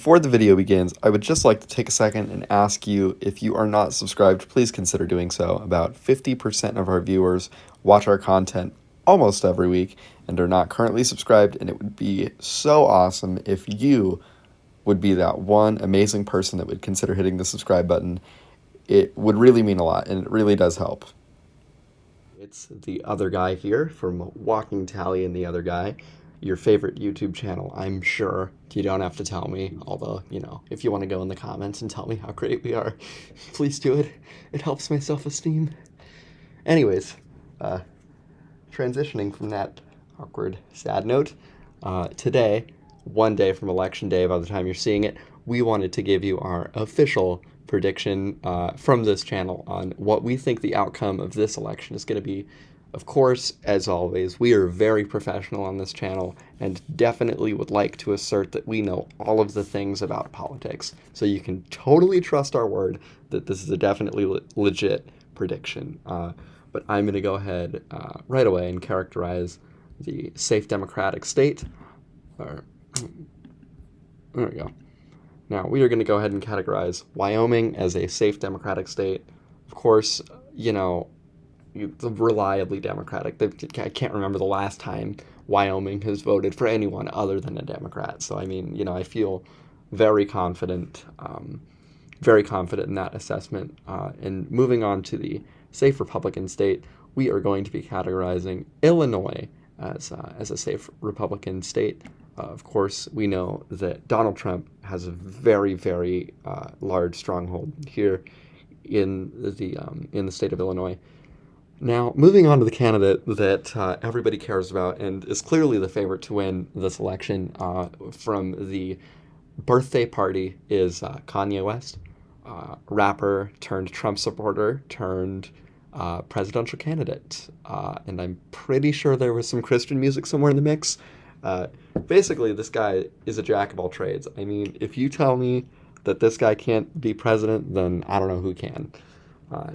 Before the video begins, I would just like to take a second and ask you, if you are not subscribed, please consider doing so. About 50% of our viewers watch our content almost every week and are not currently subscribed, and it would be so awesome if you would be that one amazing person that would consider hitting the subscribe button. It would really mean a lot, and it really does help. It's the other guy here from Walking Tally and the Other Guy, your favorite YouTube channel, I'm sure. You don't have to tell me, although, if you want to go in the comments and tell me how great we are, please do it. It helps my self-esteem. Anyways, transitioning from that awkward, sad note, today, one day from Election Day, by the time you're seeing it, we wanted to give you our official prediction from this channel on what we think the outcome of this election is going to be. Of course, as always, we are very professional on this channel and definitely would like to assert that we know all of the things about politics. So you can totally trust our word that this is a definitely legit prediction. But I'm going to go ahead right away and characterize the safe democratic state. There we go. Now, we are going to go ahead and categorize Wyoming as a safe democratic state. Of course, reliably democratic. I can't remember the last time Wyoming has voted for anyone other than a Democrat. So, I feel very confident in that assessment. And moving on to the safe Republican state, we are going to be categorizing Illinois as a safe Republican state. Of course, we know that Donald Trump has a very, very large stronghold here in the state of Illinois. Now, moving on to the candidate that everybody cares about and is clearly the favorite to win this election from the birthday party is Kanye West, rapper turned Trump supporter turned presidential candidate. And I'm pretty sure there was some Christian music somewhere in the mix. Basically, this guy is a jack of all trades. If you tell me that this guy can't be president, then I don't know who can.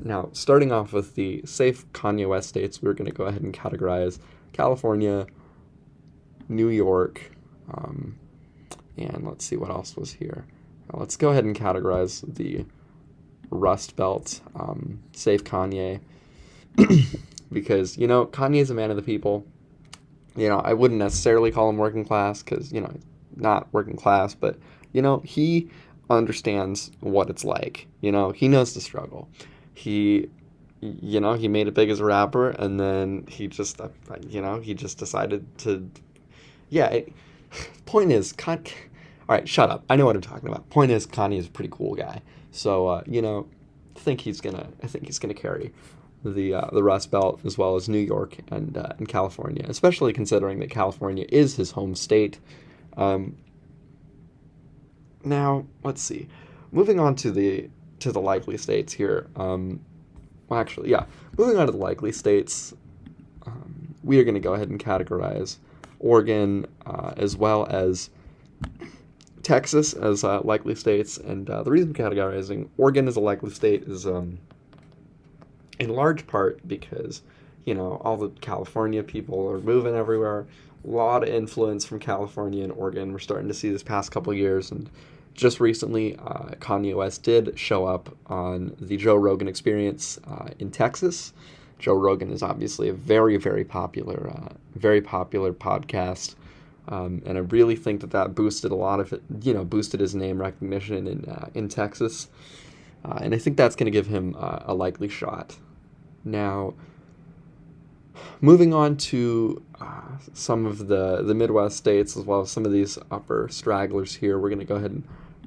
Now, starting off with the safe Kanye West states, we're going to go ahead and categorize California, New York, and let's see what else was here. Let's go ahead and categorize the Rust Belt, safe Kanye, because, Kanye is a man of the people. I wouldn't necessarily call him working class because, not working class, but, he understands what it's like. He knows the struggle. He made it big as a rapper, and then he just decided to, point is, all right, shut up. I know what I'm talking about. Point is, Kanye is a pretty cool guy. So, I think he's gonna carry the Rust Belt as well as New York and California, especially considering that California is his home state. Now, let's see. Moving on to the likely states here. Moving on to the likely states, we are going to go ahead and categorize Oregon as well as Texas as likely states. And the reason for categorizing Oregon as a likely state is in large part because, all the California people are moving everywhere. A lot of influence from California and Oregon we're starting to see this past couple of years. And just recently, Kanye West did show up on the Joe Rogan Experience in Texas. Joe Rogan is obviously a very, very popular podcast, and I really think that boosted a lot of it. Boosted his name recognition in Texas, and I think that's going to give him a likely shot. Now, moving on to some of the Midwest states as well as some of these upper stragglers here, we're going to go ahead and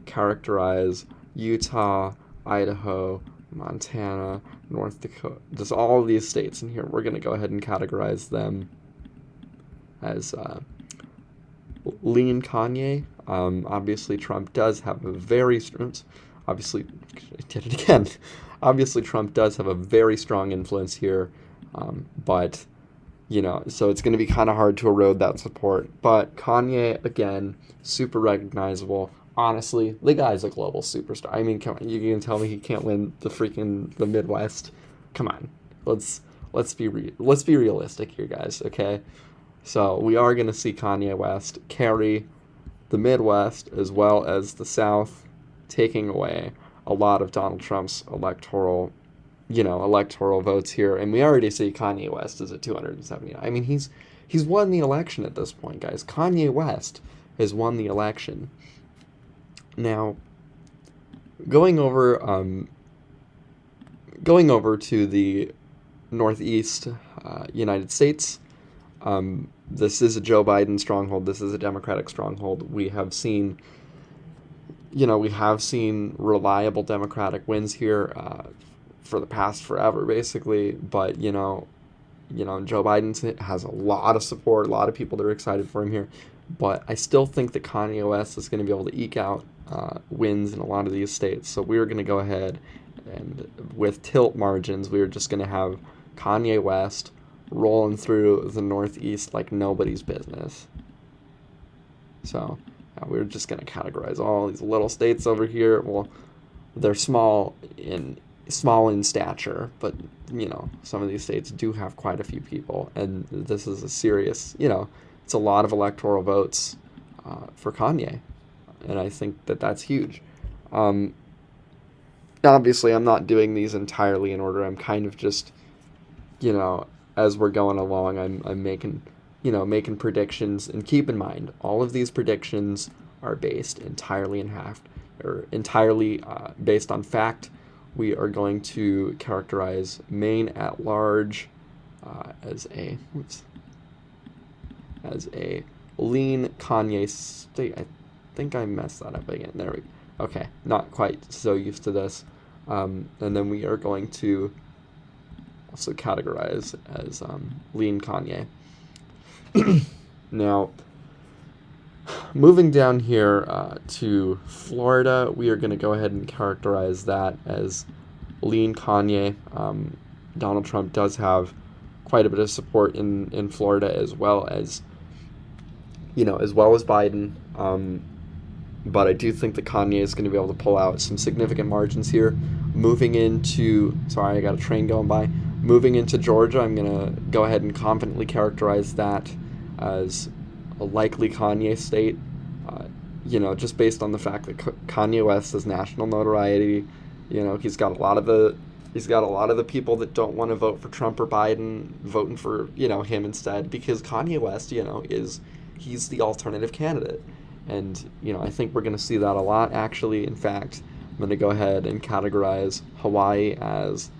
characterize Utah, Idaho, Montana, North Dakota. Just all of these states in here, we're going to go ahead and categorize them as lean Kanye. Obviously, Trump does have a very strong... Obviously, I did it again. Obviously, Trump does have a very strong influence here, but... so it's going to be kind of hard to erode that support. But Kanye, again, super recognizable. Honestly, the guy's a global superstar. Come on, you can tell me he can't win the Midwest? Come on, let's be realistic here, guys. Okay, so we are going to see Kanye West carry the Midwest as well as the South, taking away a lot of Donald Trump's electoral votes here. And we already see Kanye West is at 279. I mean, he's won the election at this point, guys. Kanye West has won the election. Now, going over to the Northeast United States, this is a Joe Biden stronghold. This is a Democratic stronghold. We have seen reliable Democratic wins here for the past forever, basically. But Joe Biden has a lot of support, a lot of people that are excited for him here. But I still think that Kanye West is going to be able to eke out wins in a lot of these states. So we're going to go ahead and with tilt margins, we're just going to have Kanye West rolling through the Northeast like nobody's business. So we're just going to categorize all these little states over here. Well, they're small in stature, but some of these states do have quite a few people, and this is a serious, it's a lot of electoral votes for Kanye, and I think that that's huge. Obviously, I'm not doing these entirely in order. I'm kind of just, as we're going along, I'm making predictions. And keep in mind, all of these predictions are based entirely based on fact. We are going to characterize Maine at large as a lean Kanye state. I think I messed that up again. There we go. Okay, not quite so used to this. And then we are going to also categorize as lean Kanye. Now, moving down here to Florida, we are going to go ahead and characterize that as lean Kanye. Donald Trump does have quite a bit of support in Florida as well as Biden. But I do think that Kanye is going to be able to pull out some significant margins here. Moving into, sorry, I got a train going by. Moving into Georgia, I'm going to go ahead and confidently characterize that as a likely Kanye state. Just based on the fact that Kanye West has national notoriety. He's got a lot of the people that don't want to vote for Trump or Biden voting for him instead, because Kanye West he's the alternative candidate. And, I think we're going to see that a lot, actually. In fact, I'm going to go ahead and categorize Hawaii as,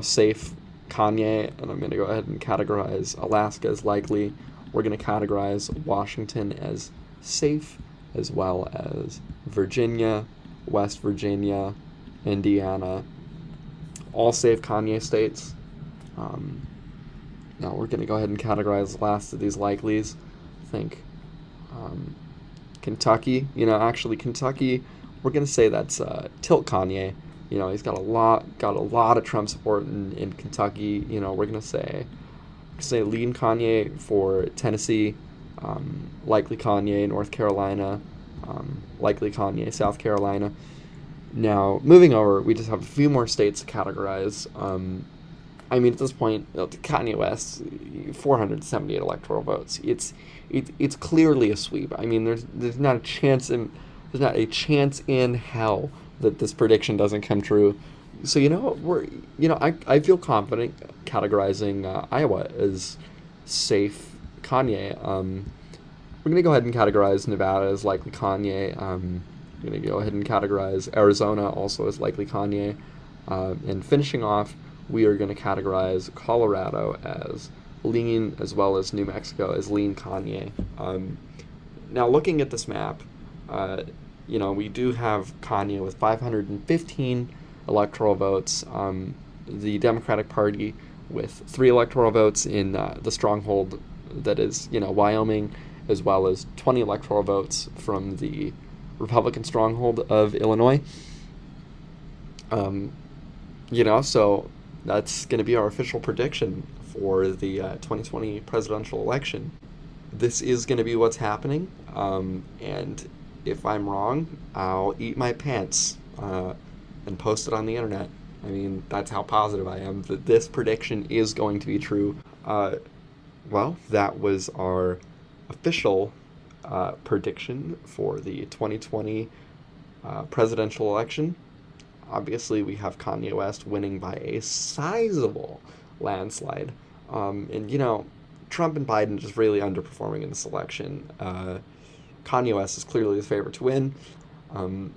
safe Kanye, and I'm going to go ahead and categorize Alaska as likely. We're going to categorize Washington as safe, as well as Virginia, West Virginia, Indiana, all safe Kanye states. Now we're going to go ahead and categorize the last of these likelies. I think Kentucky, Kentucky, we're going to say that's tilt Kanye. He's got a lot of Trump support in Kentucky. We're going to say lean Kanye for Tennessee, likely Kanye North Carolina, likely Kanye South Carolina. Now, moving over, we just have a few more states to categorize. At this point, Kanye West, 478 electoral votes. It's clearly a sweep. There's not a chance in hell that this prediction doesn't come true. So I feel confident categorizing Iowa as safe Kanye. We're gonna go ahead and categorize Nevada as likely Kanye. We're gonna go ahead and categorize Arizona also as likely Kanye. And finishing off, we are going to categorize Colorado as lean, as well as New Mexico as lean Kanye. Now, looking at this map, we do have Kanye with 515 electoral votes. The Democratic Party with 3 electoral votes in the stronghold that is, Wyoming, as well as 20 electoral votes from the Republican stronghold of Illinois. So that's going to be our official prediction for the 2020 presidential election. This is going to be what's happening, and if I'm wrong, I'll eat my pants and post it on the internet. That's how positive I am that this prediction is going to be true. Well, that was our official prediction for the 2020 presidential election. Obviously, we have Kanye West winning by a sizable landslide. And, Trump and Biden just really underperforming in this election. Kanye West is clearly the favorite to win.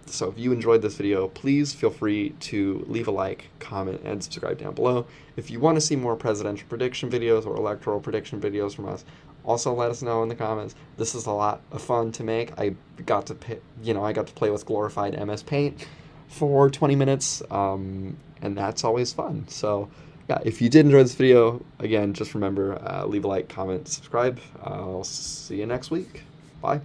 So if you enjoyed this video, please feel free to leave a like, comment, and subscribe down below. If you want to see more presidential prediction videos or electoral prediction videos from us, also let us know in the comments. This is a lot of fun to make. I got to play with glorified MS Paint for 20 minutes, and that's always fun. So yeah, if you did enjoy this video, again, just remember, leave a like, comment, subscribe. I'll see you next week. Bye.